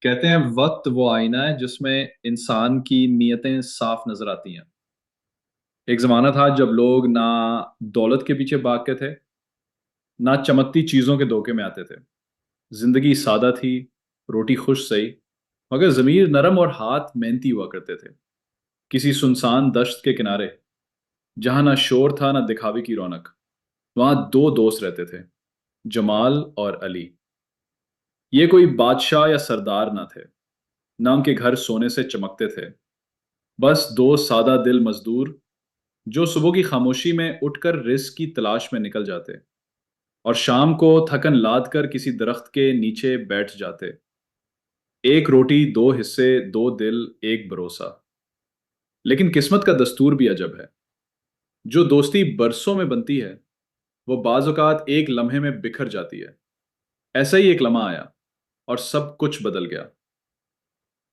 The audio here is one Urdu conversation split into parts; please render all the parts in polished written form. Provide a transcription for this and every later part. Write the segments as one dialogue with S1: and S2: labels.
S1: کہتے ہیں وقت وہ آئینہ ہے جس میں انسان کی نیتیں صاف نظر آتی ہیں۔ ایک زمانہ تھا جب لوگ نہ دولت کے پیچھے بھاگتے تھے، نہ چمکتی چیزوں کے دھوکے میں آتے تھے۔ زندگی سادہ تھی، روٹی خوش سئی، مگر ضمیر نرم اور ہاتھ محنتی ہوا کرتے تھے۔ کسی سنسان دشت کے کنارے، جہاں نہ شور تھا نہ دکھاوے کی رونق، وہاں دو دوست رہتے تھے، جمال اور علی۔ یہ کوئی بادشاہ یا سردار نہ تھے، نہ ان کے گھر سونے سے چمکتے تھے، بس دو سادہ دل مزدور جو صبح کی خاموشی میں اٹھ کر رزق کی تلاش میں نکل جاتے اور شام کو تھکن لاد کر کسی درخت کے نیچے بیٹھ جاتے۔ ایک روٹی، دو حصے، دو دل، ایک بھروسہ۔ لیکن قسمت کا دستور بھی عجب ہے۔ جو دوستی برسوں میں بنتی ہے وہ بعض اوقات ایک لمحے میں بکھر جاتی ہے۔ ایسا ہی ایک لمحہ آیا اور سب کچھ بدل گیا۔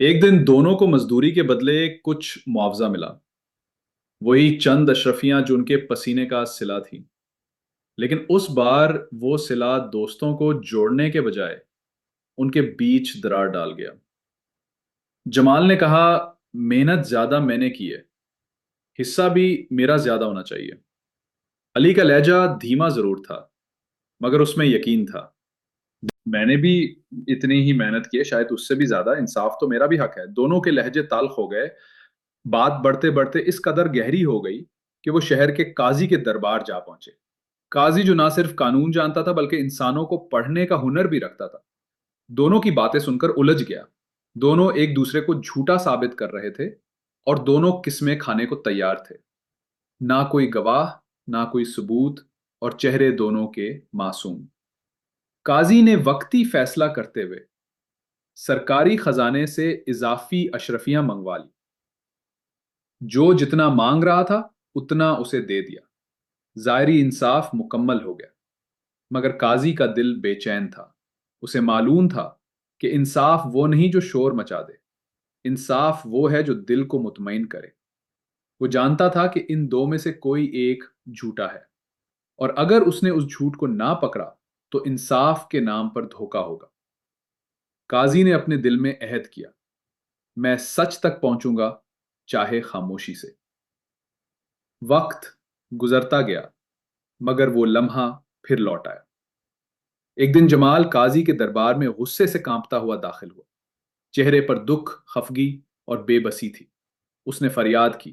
S1: ایک دن دونوں کو مزدوری کے بدلے کچھ معاوضہ ملا، وہی چند اشرفیاں جو ان کے پسینے کا صلہ تھی، لیکن اس بار وہ صلہ دوستوں کو جوڑنے کے بجائے ان کے بیچ درار ڈال گیا۔ جمال نے کہا، محنت زیادہ میں نے کی ہے، حصہ بھی میرا زیادہ ہونا چاہیے۔ علی کا لہجہ دھیما ضرور تھا، مگر اس میں یقین تھا۔ میں نے بھی اتنی ہی محنت کی ہے، شاید اس سے بھی زیادہ، انصاف تو میرا بھی حق ہے۔ دونوں کے لہجے تلخ ہو گئے۔ بات بڑھتے بڑھتے اس قدر گہری ہو گئی کہ وہ شہر کے قاضی کے دربار جا پہنچے۔ قاضی جو نہ صرف قانون جانتا تھا بلکہ انسانوں کو پڑھنے کا ہنر بھی رکھتا تھا، دونوں کی باتیں سن کر الجھ گیا۔ دونوں ایک دوسرے کو جھوٹا ثابت کر رہے تھے اور دونوں قسمیں کھانے کو تیار تھے۔ نہ کوئی گواہ، نہ کوئی ثبوت، اور چہرے دونوں کے معصوم۔ قاضی نے وقتی فیصلہ کرتے ہوئے سرکاری خزانے سے اضافی اشرفیاں منگوا لی۔ جو جتنا مانگ رہا تھا اتنا اسے دے دیا۔ ظاہری انصاف مکمل ہو گیا، مگر قاضی کا دل بے چین تھا۔ اسے معلوم تھا کہ انصاف وہ نہیں جو شور مچا دے، انصاف وہ ہے جو دل کو مطمئن کرے۔ وہ جانتا تھا کہ ان دو میں سے کوئی ایک جھوٹا ہے، اور اگر اس نے اس جھوٹ کو نہ پکڑا تو انصاف کے نام پر دھوکا ہوگا۔ قاضی نے اپنے دل میں عہد کیا، میں سچ تک پہنچوں گا چاہے خاموشی سے۔ وقت گزرتا گیا، مگر وہ لمحہ پھر لوٹ آیا۔ ایک دن جمال قاضی کے دربار میں غصے سے کانپتا ہوا داخل ہوا۔ چہرے پر دکھ، خفگی اور بے بسی تھی۔ اس نے فریاد کی،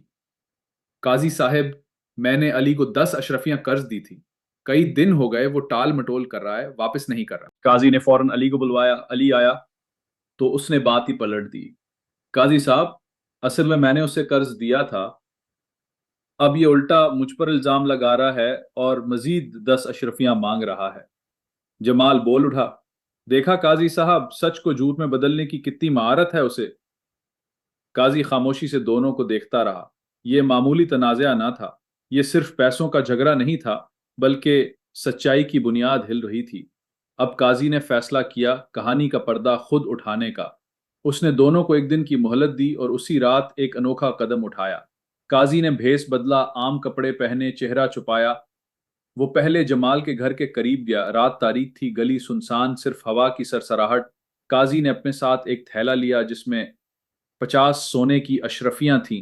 S1: قاضی صاحب، میں نے علی کو 10 اشرفیاں قرض دی تھی، کئی دن ہو گئے وہ ٹال مٹول کر رہا ہے، واپس نہیں کر رہا۔ قاضی نے فوراً علی کو بلوایا۔ علی آیا تو اس نے بات ہی پلٹ دی۔ قاضی صاحب، اصل میں نے اسے قرض دیا تھا، اب یہ الٹا مجھ پر الزام لگا رہا ہے اور مزید 10 اشرفیاں مانگ رہا ہے۔ جمال بول اٹھا، دیکھا قاضی صاحب، سچ کو جھوٹ میں بدلنے کی کتنی مہارت ہے اسے۔ قاضی خاموشی سے دونوں کو دیکھتا رہا۔ یہ معمولی تنازعہ نہ تھا، یہ صرف پیسوں کا جھگڑا نہیں تھا، بلکہ سچائی کی بنیاد ہل رہی تھی۔ اب قاضی نے فیصلہ کیا، کہانی کا پردہ خود اٹھانے کا۔ اس نے دونوں کو ایک دن کی مہلت دی اور اسی رات ایک انوکھا قدم اٹھایا۔ قاضی نے بھیس بدلا، عام کپڑے پہنے، چہرہ چھپایا۔ وہ پہلے جمال کے گھر کے قریب گیا۔ رات تاریک تھی، گلی سنسان، صرف ہوا کی سرسراہٹ۔ قاضی نے اپنے ساتھ ایک تھیلا لیا جس میں 50 سونے کی اشرفیاں تھیں۔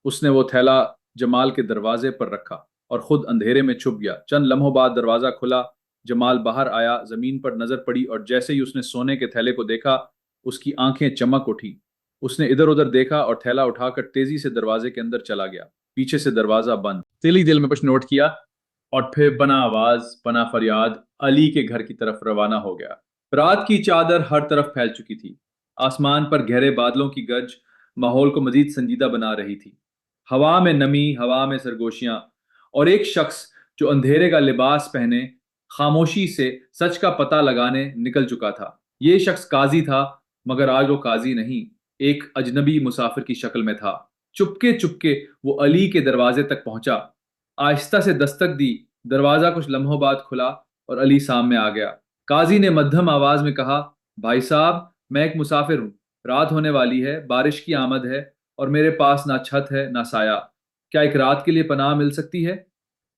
S1: اس نے وہ تھیلا جمال کے دروازے پر رکھا اور خود اندھیرے میں چھپ گیا۔ چند لمحوں بعد دروازہ کھلا، جمال باہر آیا، زمین پر نظر پڑی اور جیسے ہی اس نے سونے کے تھیلے کو دیکھا اس کی آنکھیں چمک اٹھی۔ اس نے ادھر ادھر دیکھا اور تھیلا اٹھا کر تیزی سے دروازے کے اندر چلا گیا۔ پیچھے سے دروازہ بند۔ دل ہی دل میں کچھ نوٹ کیا اور پھر بنا آواز، بنا فریاد علی کے گھر کی طرف روانہ ہو گیا۔ رات کی چادر ہر طرف پھیل چکی تھی۔ آسمان پر گہرے بادلوں کی گرج ماحول کو مزید سنجیدہ بنا رہی تھی۔ ہوا میں نمی، ہوا میں سرگوشیاں، اور ایک شخص جو اندھیرے کا لباس پہنے خاموشی سے سچ کا پتہ لگانے نکل چکا تھا۔ یہ شخص قاضی تھا، مگر آج وہ قاضی نہیں، ایک اجنبی مسافر کی شکل میں تھا۔ چپکے چپکے وہ علی کے دروازے تک پہنچا، آہستہ سے دستک دی۔ دروازہ کچھ لمحوں بعد کھلا اور علی سامنے آ گیا۔ قاضی نے مدھم آواز میں کہا، بھائی صاحب، میں ایک مسافر ہوں، رات ہونے والی ہے، بارش کی آمد ہے اور میرے پاس نہ چھت ہے نہ سایہ، کیا ایک رات کے لیے پناہ مل سکتی ہے؟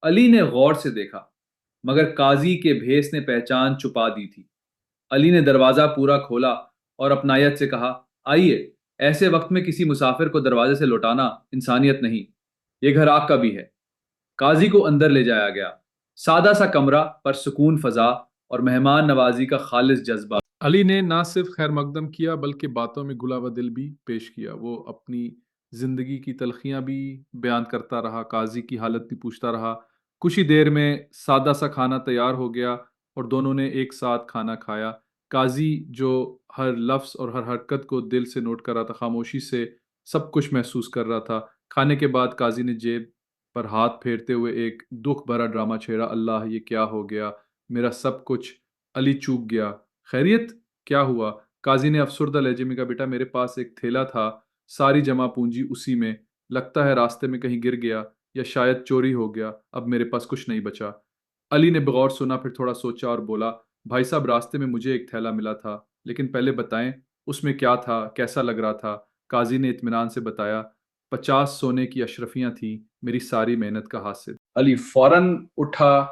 S1: علی نے غور سے دیکھا، مگر قاضی کے بھیس نے پہچان چھپا دی تھی۔ علی نے دروازہ پورا کھولا اور اپنائیت سے کہا، آئیے، ایسے وقت میں کسی مسافر کو دروازے سے لوٹانا انسانیت نہیں، یہ گھر آپ کا بھی ہے۔ قاضی کو اندر لے جایا گیا، سادہ سا کمرہ پر سکون فضا اور مہمان نوازی کا خالص جذبہ۔ علی نے نہ صرف خیر مقدم کیا بلکہ باتوں میں گلا و دل بھی پیش کیا۔ وہ اپنی زندگی کی تلخیاں بھی بیان کرتا رہا، قاضی کی حالت بھی پوچھتا رہا۔ کچھ ہی دیر میں سادہ سا کھانا تیار ہو گیا اور دونوں نے ایک ساتھ کھانا کھایا۔ قاضی جو ہر لفظ اور ہر حرکت کو دل سے نوٹ کر رہا تھا، خاموشی سے سب کچھ محسوس کر رہا تھا۔ کھانے کے بعد قاضی نے جیب پر ہاتھ پھیرتے ہوئے ایک دکھ بھرا ڈرامہ چھیڑا، اللہ یہ کیا ہو گیا، میرا سب کچھ۔ علی چوک گیا۔ خیریت، کیا ہوا؟ قاضی نے افسردہ لہجے میں کہا، بیٹا میرے پاس ایک تھیلا تھا، ساری جمع پونجی اسی میں، لگتا ہے راستے میں کہیں گر گیا یا شاید چوری ہو گیا، اب میرے پاس کچھ نہیں بچا۔ علی نے بغور سنا، پھر تھوڑا سوچا اور بولا، بھائی صاحب راستے میں مجھے ایک تھیلا ملا تھا، لیکن پہلے بتائیں اس میں کیا تھا، کیسا لگ رہا تھا؟ قاضی نے اطمینان سے بتایا، 50 سونے کی اشرفیاں تھیں، میری ساری محنت کا حاصل۔ علی فوراً اٹھا،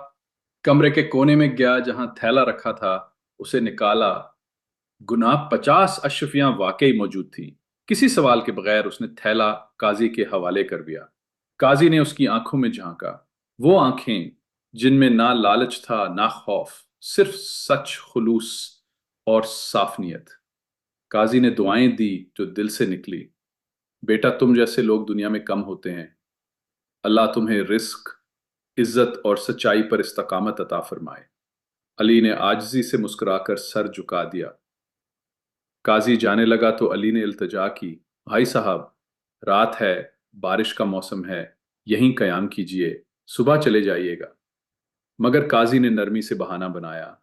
S1: کمرے کے کونے میں گیا جہاں تھیلا رکھا تھا، اسے نکالا۔ گناہ 50 اشرفیاں واقعی موجود تھیں۔ کسی سوال کے بغیر اس نے تھیلا قاضی کے حوالے کر دیا۔ قاضی نے اس کی آنکھوں میں جھانکا، وہ آنکھیں جن میں نہ لالچ تھا نہ خوف، صرف سچ، خلوص اور صاف نیت۔ قاضی نے دعائیں دی جو دل سے نکلی، بیٹا تم جیسے لوگ دنیا میں کم ہوتے ہیں، اللہ تمہیں رزق، عزت اور سچائی پر استقامت عطا فرمائے۔ علی نے عاجزی سے مسکرا کر سر جھکا دیا۔ قاضی جانے لگا تو علی نے التجا کی، بھائی صاحب رات ہے، بارش کا موسم ہے، یہیں قیام کیجئے، صبح چلے جائیے گا۔ مگر قاضی نے نرمی سے بہانہ بنایا،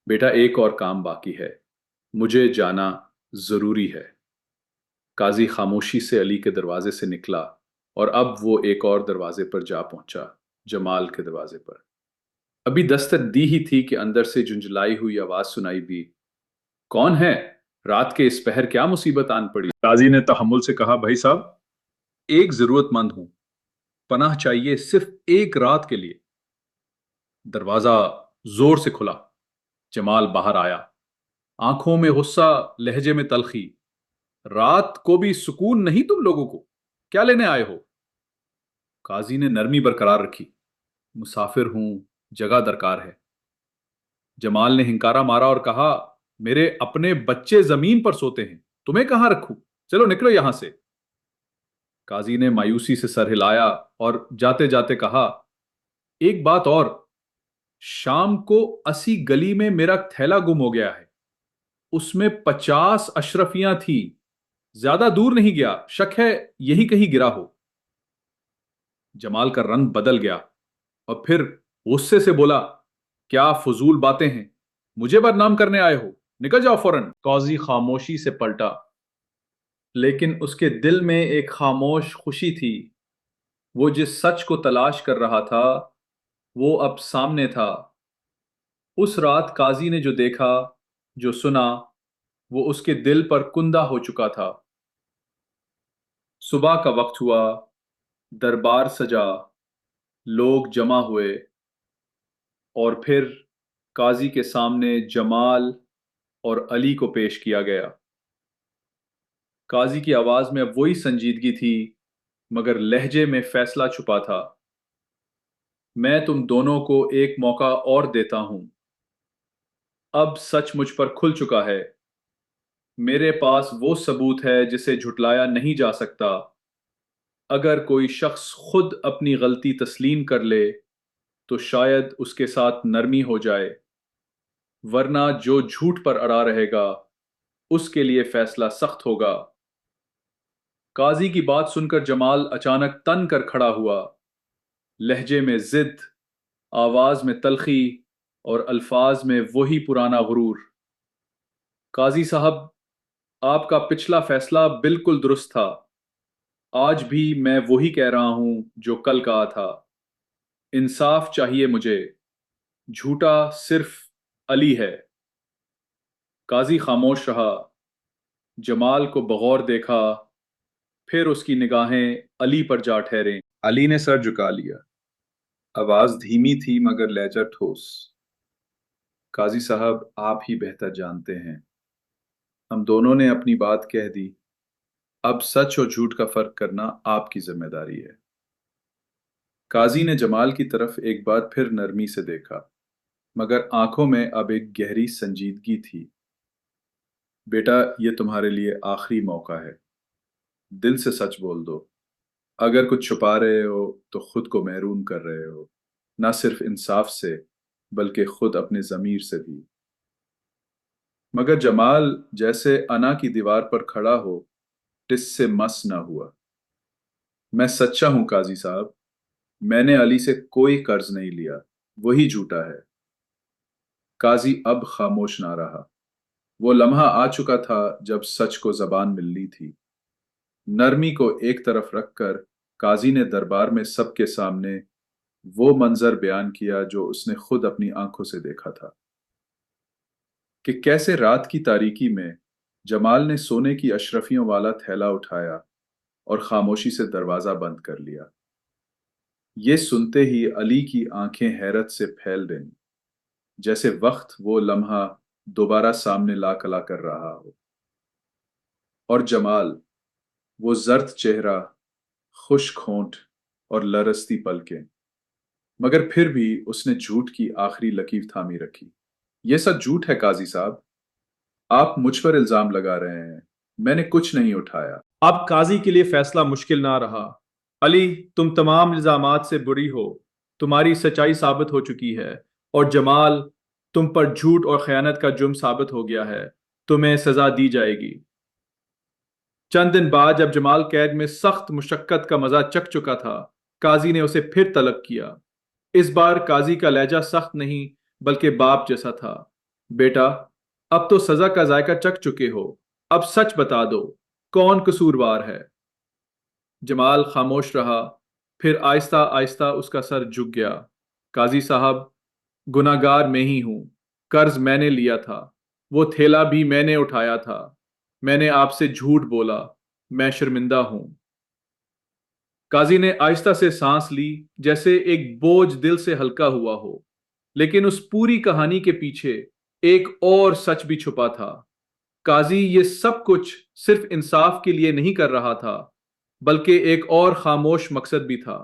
S1: بیٹا ایک اور کام باقی ہے، مجھے جانا ضروری ہے۔ قاضی خاموشی سے علی کے دروازے سے نکلا اور اب وہ ایک اور دروازے پر جا پہنچا، جمال کے دروازے پر۔ ابھی دستک دی ہی تھی کہ اندر سے جھنجھلائی ہوئی آواز سنائی دی، کون ہے؟ رات کے اس پہر کیا مصیبت آن پڑی؟ قاضی نے تحمل سے کہا، بھائی صاحب ایک ضرورت مند ہوں، پناہ چاہیے صرف ایک رات کے لیے۔ دروازہ زور سے کھلا، جمال باہر آیا، آنکھوں میں غصہ، لہجے میں تلخی۔ رات کو بھی سکون نہیں تم لوگوں کو؟ کیا لینے آئے ہو؟ قاضی نے نرمی برقرار رکھی، مسافر ہوں، جگہ درکار ہے۔ جمال نے ہنکارا مارا اور کہا، میرے اپنے بچے زمین پر سوتے ہیں، تمہیں کہاں رکھوں؟ چلو نکلو یہاں سے۔ قاضی نے مایوسی سے سر ہلایا اور جاتے جاتے کہا، ایک بات اور، شام کو اسی گلی میں میرا تھیلا گم ہو گیا ہے، اس میں 50 اشرفیاں تھیں، زیادہ دور نہیں گیا، شک ہے یہی کہیں گرا ہو۔ جمال کا رنگ بدل گیا اور پھر غصے سے بولا، کیا فضول باتیں ہیں، مجھے بدنام کرنے آئے ہو، نکل جاؤ فوراً۔ قاضی خاموشی سے پلٹا، لیکن اس کے دل میں ایک خاموش خوشی تھی۔ وہ جس سچ کو تلاش کر رہا تھا وہ اب سامنے تھا۔ اس رات قاضی نے جو دیکھا، جو سنا، وہ اس کے دل پر کندہ ہو چکا تھا۔ صبح کا وقت ہوا، دربار سجا، لوگ جمع ہوئے، اور پھر قاضی کے سامنے جمال اور علی کو پیش کیا گیا۔ قاضی کی آواز میں اب وہی سنجیدگی تھی، مگر لہجے میں فیصلہ چھپا تھا، میں تم دونوں کو ایک موقع اور دیتا ہوں، اب سچ مجھ پر کھل چکا ہے، میرے پاس وہ ثبوت ہے جسے جھٹلایا نہیں جا سکتا۔ اگر کوئی شخص خود اپنی غلطی تسلیم کر لے تو شاید اس کے ساتھ نرمی ہو جائے، ورنہ جو جھوٹ پر اڑا رہے گا اس کے لیے فیصلہ سخت ہوگا۔ قاضی کی بات سن کر جمال اچانک تن کر کھڑا ہوا، لہجے میں ضد، آواز میں تلخی اور الفاظ میں وہی پرانا غرور۔ قاضی صاحب، آپ کا پچھلا فیصلہ بالکل درست تھا، آج بھی میں وہی کہہ رہا ہوں جو کل کہا تھا، انصاف چاہیے مجھے، جھوٹا صرف علی ہے۔ قاضی خاموش رہا، جمال کو بغور دیکھا، پھر اس کی نگاہیں علی پر جا ٹھہریں۔ علی نے سر جھکا لیا، آواز دھیمی تھی مگر لہجہ ٹھوس، قاضی صاحب آپ ہی بہتر جانتے ہیں، ہم دونوں نے اپنی بات کہہ دی، اب سچ اور جھوٹ کا فرق کرنا آپ کی ذمہ داری ہے۔ قاضی نے جمال کی طرف ایک بار پھر نرمی سے دیکھا، مگر آنکھوں میں اب ایک گہری سنجیدگی تھی۔ بیٹا، یہ تمہارے لیے آخری موقع ہے، دل سے سچ بول دو۔ اگر کچھ چھپا رہے ہو تو خود کو محروم کر رہے ہو، نہ صرف انصاف سے بلکہ خود اپنے ضمیر سے بھی۔ مگر جمال جیسے انا کی دیوار پر کھڑا ہو، ٹس سے مس نہ ہوا۔ میں سچا ہوں قاضی صاحب، میں نے علی سے کوئی قرض نہیں لیا، وہی جھوٹا ہے۔ قاضی اب خاموش نہ رہا۔ وہ لمحہ آ چکا تھا جب سچ کو زبان ملنی تھی۔ نرمی کو ایک طرف رکھ کر قاضی نے دربار میں سب کے سامنے وہ منظر بیان کیا جو اس نے خود اپنی آنکھوں سے دیکھا تھا، کہ کیسے رات کی تاریکی میں جمال نے سونے کی اشرفیوں والا تھیلا اٹھایا اور خاموشی سے دروازہ بند کر لیا۔ یہ سنتے ہی علی کی آنکھیں حیرت سے پھیل گئیں، جیسے وقت وہ لمحہ دوبارہ سامنے لا کلا کر رہا ہو۔ اور جمال، وہ زرد چہرہ، خشک ہونٹ اور لرزتی پلکیں، مگر پھر بھی اس نے جھوٹ کی آخری لکیر تھامی رکھی۔ یہ سب جھوٹ ہے قاضی صاحب، آپ مجھ پر الزام لگا رہے ہیں، میں نے کچھ نہیں اٹھایا۔
S2: اب قاضی کے لیے فیصلہ مشکل نہ رہا۔ علی، تم تمام الزامات سے بری ہو، تمہاری سچائی ثابت ہو چکی ہے، اور جمال، تم پر جھوٹ اور خیانت کا جرم ثابت ہو گیا ہے، تمہیں سزا دی جائے گی۔ چند دن بعد جب جمال قید میں سخت مشقت کا مزہ چکھ چکا تھا، قاضی نے اسے پھر طلب کیا۔ اس بار قاضی کا لہجہ سخت نہیں بلکہ باپ جیسا تھا۔ بیٹا، اب تو سزا کا ذائقہ چکھ چکے ہو، اب سچ بتا دو، کون قصوروار ہے؟ جمال خاموش رہا، پھر آہستہ آہستہ اس کا سر جھک گیا۔ قاضی صاحب، گناہگار میں ہی ہوں، قرض میں نے لیا تھا، وہ تھیلا بھی میں نے اٹھایا تھا، میں نے آپ سے جھوٹ بولا، میں شرمندہ ہوں۔ قاضی نے آہستہ سے سانس لی، جیسے ایک بوجھ دل سے ہلکا ہوا ہو، لیکن اس پوری کہانی کے پیچھے ایک اور سچ بھی چھپا تھا۔ قاضی یہ سب کچھ صرف انصاف کے لیے نہیں کر رہا تھا، بلکہ ایک اور خاموش مقصد بھی تھا۔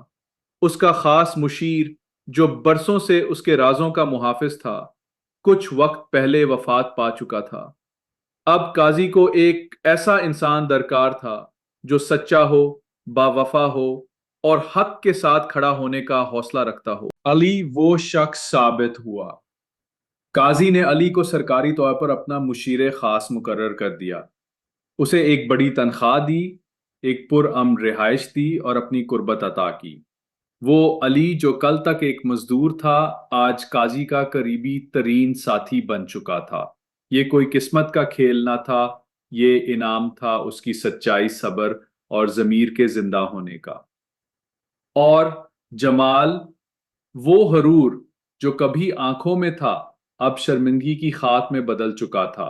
S2: اس کا خاص مشیر، جو برسوں سے اس کے رازوں کا محافظ تھا، کچھ وقت پہلے وفات پا چکا تھا۔ اب قاضی کو ایک ایسا انسان درکار تھا جو سچا ہو، باوفا ہو اور حق کے ساتھ کھڑا ہونے کا حوصلہ رکھتا ہو۔ علی وہ شخص ثابت ہوا۔ قاضی نے علی کو سرکاری طور پر اپنا مشیر خاص مقرر کر دیا، اسے ایک بڑی تنخواہ دی، ایک پرامن رہائش دی اور اپنی قربت عطا کی۔ وہ علی جو کل تک ایک مزدور تھا، آج قاضی کا قریبی ترین ساتھی بن چکا تھا۔ یہ کوئی قسمت کا کھیل نہ تھا، یہ انعام تھا اس کی سچائی، صبر اور ضمیر کے زندہ ہونے کا۔ اور جمال، وہ حرور جو کبھی آنکھوں میں تھا، اب شرمندگی کی خاک میں بدل چکا تھا۔